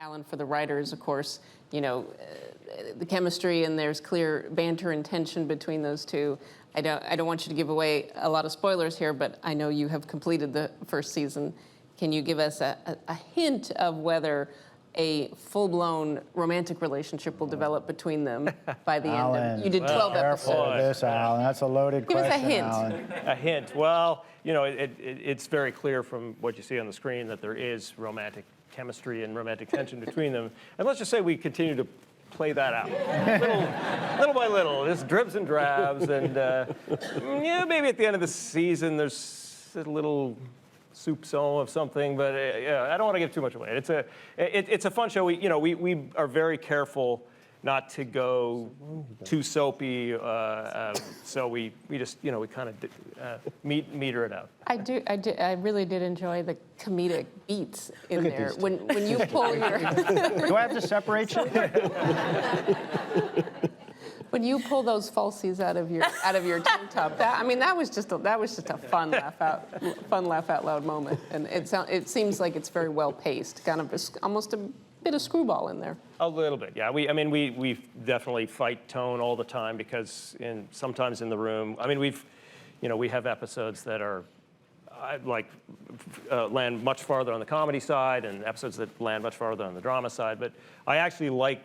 Alan, for the writers, of course, the chemistry, and there's clear banter and tension between those two. I don't want you to give away a lot of spoilers here, but I know you have completed the first season. Can you give us a hint of whether a full-blown romantic relationship will develop between them by the end of? You did 12 Careful episodes. with this, Alan. That's a loaded Give question, us a hint. Alan. A hint. Well, it's very clear from what you see on the screen that there is romantic chemistry and romantic tension between them. And let's just say we continue to play that out, little by little, just dribs and drabs. And maybe at the end of the season there's a little soupçon of something, but I don't want to give too much away. It's a fun show. We are very careful not to go too soapy, so we just we kind of meter it out. I really did enjoy the comedic beats in Look at there. these When you pull your Do I have to separate you? when you pull those falsies out of your tank top, that was just a fun laugh out loud moment, and it seems like it's very well paced, kind of almost a bit of screwball in there. A little bit, yeah. We definitely fight tone all the time because sometimes in the room, we have episodes that are land much farther on the comedy side and episodes that land much farther on the drama side. But I actually like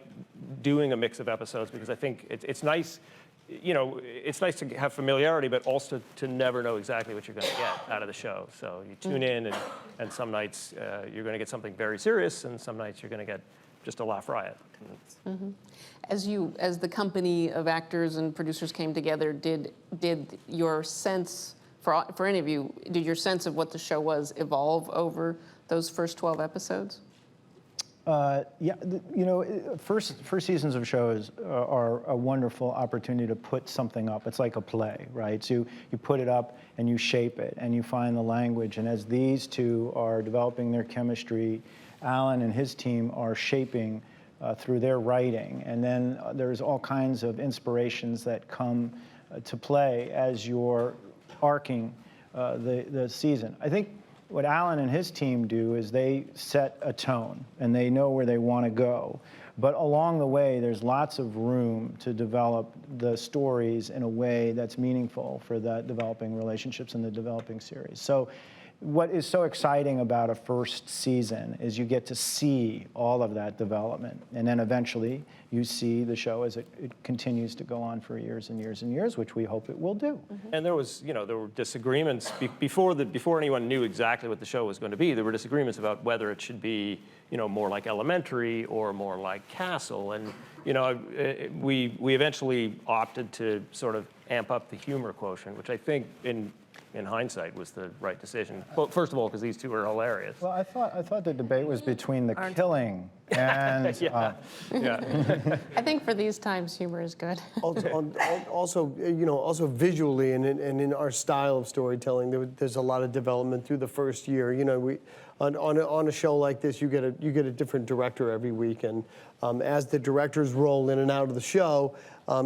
doing a mix of episodes because I think it's nice. It's nice to have familiarity, but also to never know exactly what you're going to get out of the show. So you tune in, and some nights you're going to get something very serious, and some nights you're going to get just a laugh riot. Mm-hmm. As the company of actors and producers came together, did your sense, for any of you, did your sense of what the show was evolve over those first 12 episodes? First seasons of shows are a wonderful opportunity to put something up. It's like a play, right? So you put it up and you shape it and you find the language. And as these two are developing their chemistry, Alan and his team are shaping through their writing. And then there's all kinds of inspirations that come to play as you're arcing the season. I think what Alan and his team do is they set a tone and they know where they want to go. But along the way, there's lots of room to develop the stories in a way that's meaningful for the developing relationships and the developing series. So what is so exciting about a first season is you get to see all of that development. And then eventually you see the show as it continues to go on for years and years and years, which we hope it will do. Mm-hmm. And there were disagreements before anyone knew exactly what the show was going to be. There were disagreements about whether it should be, more like Elementary or more like Castle. And, we eventually opted to sort of amp up the humor quotient, which I think in hindsight was the right decision. Well, first of all, because these two are hilarious. Well, I thought the debate was between the killing and yeah. I think for these times, humor is good. Also visually and in our style of storytelling, there's a lot of development through the first year. On a show like this, you get a different director every week, and as the directors roll in and out of the show,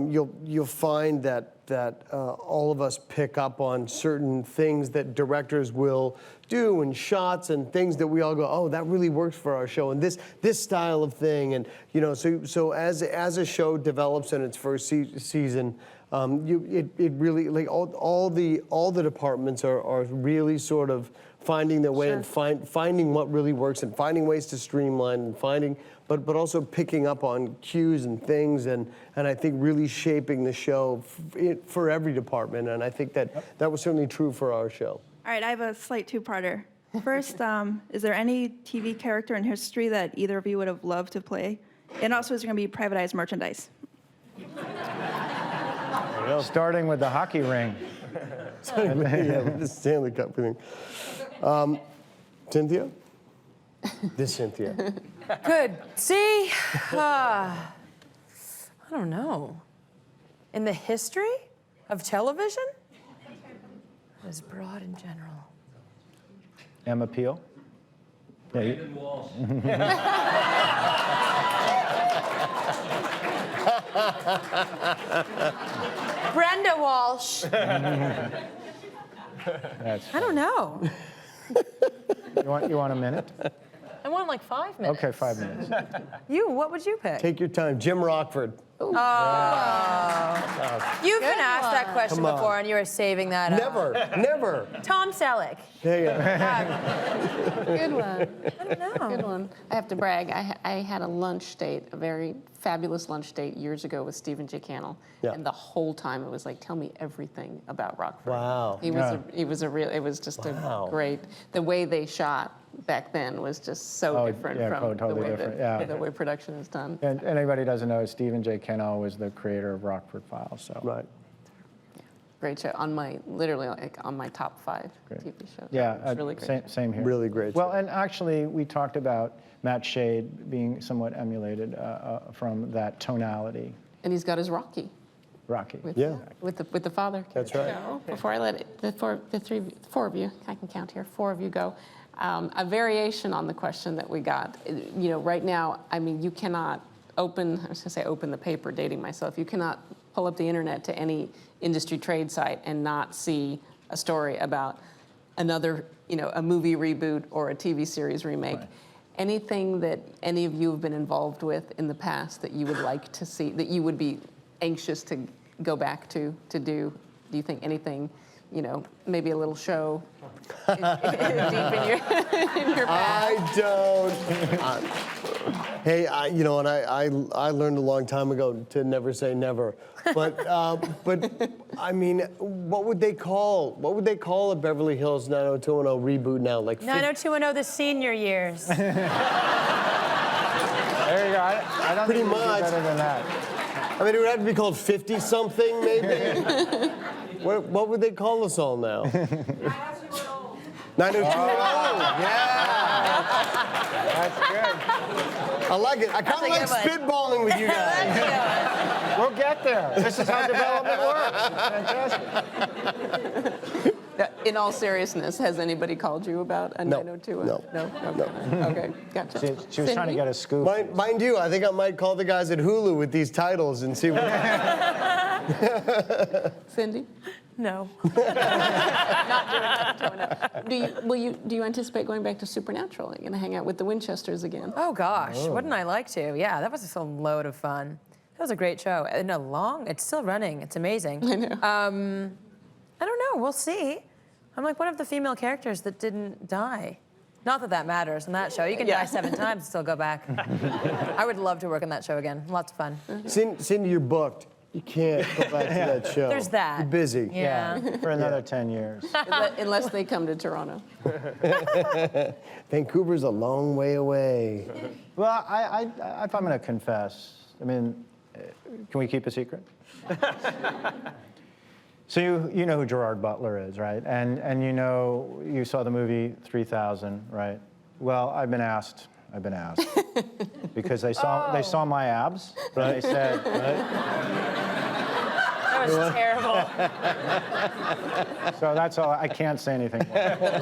you'll find that all of us pick up on certain things that directors will do and shots and things that we all go, oh, that really works for our show, and this style of thing, and so as a show develops in its first season, it really, like, all the departments are really sort of finding their way. Sure. And finding what really works and finding ways to streamline and but also picking up on cues and things and I think really shaping the show for every department, and I think that was certainly true for our show. All right, I have a slight two-parter. First, is there any TV character in history that either of you would have loved to play? And also, is there going to be privatized merchandise? starting with the hockey ring. The Stanley Cup thing. Cynthia? This Cynthia. Good. See? I don't know. In the history of television? It was broad in general. Emma Peel? Brandon Walsh. Brenda Walsh. That's I don't know. You want a minute? I want like 5 minutes. Okay, 5 minutes. What would you pick? Take your time. Jim Rockford. You've been asked that question Come on. before, and you were saving that up. Never. Tom Selleck. There you go. Good one. I don't know. Good one. I have to brag. I had a lunch date, a very fabulous lunch date years ago with Stephen J. Cannell, Yeah. and the whole time it was like, tell me everything about Rockford. Wow. It was just a great. The way they shot back then was just so different from totally the way different. Yeah. the way production is done. And anybody doesn't know, Stephen J. Cannell was the creator of Rockford Files. So. Right. Great show on my on my top 5 TV shows. Yeah, It's really great. same here. Really great Well, show. and actually, we talked about Matt Shade being somewhat emulated from that tonality. And he's got his Rocky. Rocky. With, Yeah. with the father. That's right. So, before I let it, the four of you, I can count here, 4 of you go. A variation on the question that we got. You know, right now, I mean, you cannot open the paper, dating myself. You cannot pull up the internet to any industry trade site and not see a story about another, a movie reboot or a TV series remake. Right. Anything that any of you have been involved with in the past that you would like to see, that you would be anxious to go back to do? Do you think anything, maybe a little show deep in your past? I don't. Hey, I learned a long time ago to never say never. But I mean, what would they call a Beverly Hills 90210 reboot now? Like 90210, the senior years. There you go. I don't Pretty think we can do much. better than that. I mean, it would have to be called 50-something, maybe. What would they call us all now? 90210. Yeah. That's good. I like it. I kind of like That's a good spitballing with you guys. We'll get there. This is how development works. It's fantastic. In all seriousness, has anybody called you about a No. 90210? No. No? Okay, gotcha. She was trying to get a scoop. Mind you, I think I might call the guys at Hulu with these titles and see what. Cindy? No. Do you anticipate going back to Supernatural? Are you going to hang out with the Winchesters again? Oh gosh, wouldn't I like to? Yeah, that was a load of fun. That was a great show. And it's still running. It's amazing. I know. I don't know. We'll see. I'm like one of the female characters that didn't die. Not that matters in that show. You can die 7 times and still go back. I would love to work on that show again. Lots of fun. Cindy, you're booked. You can't go back to that show. There's that. You're busy. Yeah. For another 10 years. Unless they come to Toronto. Vancouver's a long way away. Well, if I'm going to confess, I mean, can we keep a secret? So you know who Gerard Butler is, right? And you saw the movie 3000, right? Well, I've been asked, because they saw my abs, but they said, right? That was terrible. So that's all. I can't say anything more. But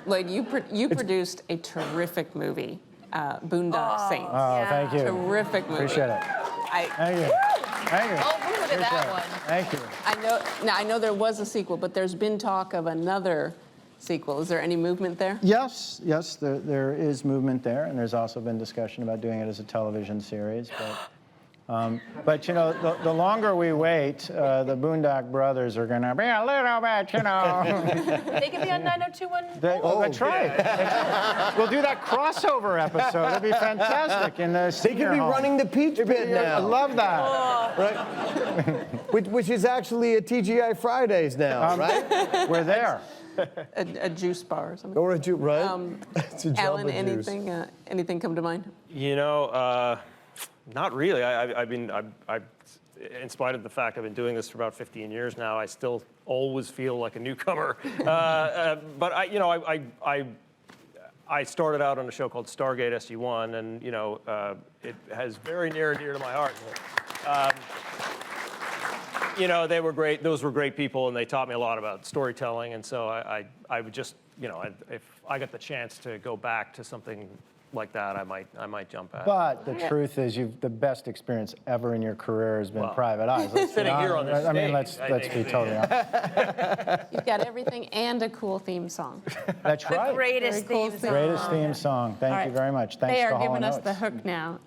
Lloyd, you produced a terrific movie, Boondock Saints. Oh, thank you. Terrific movie. Appreciate it. Thank you. Thank you. Oh, look at that one. Thank you. I know there was a sequel, but there's been talk of another sequel. Is there any movement there? Yes, there is movement there, and there's also been discussion about doing it as a television series. But the longer we wait, the Boondock Brothers are going to be a little bit, They could be on 90210. That's right. We'll do that crossover episode. It'd be fantastic in the They senior could be home. running the Peach Pit I now. love that. Right? which is actually a TGI Fridays now, right? We're there. A juice bar or something? Or a Jew, right? It's a Alan, Jamba Juice. anything come to mind? Not really. I mean, in spite of the fact I've been doing this for about 15 years now, I still always feel like a newcomer. But I started out on a show called Stargate SG-1, and it has very near and dear to my heart. They were great. Those were great people, and they taught me a lot about storytelling. And so I would just, if I got the chance to go back to something like that, I might jump at. But the truth is, the best experience ever in your career has been Well, Private Eyes. Let's be sitting here on honest. this I mean, stage, let's I be think totally honest. You've got everything and a cool theme song. That's right. Greatest Very cool theme thing. song. Greatest theme song. Thank All you right. very much. Thanks They to are Hall giving & us Oates. the hook now.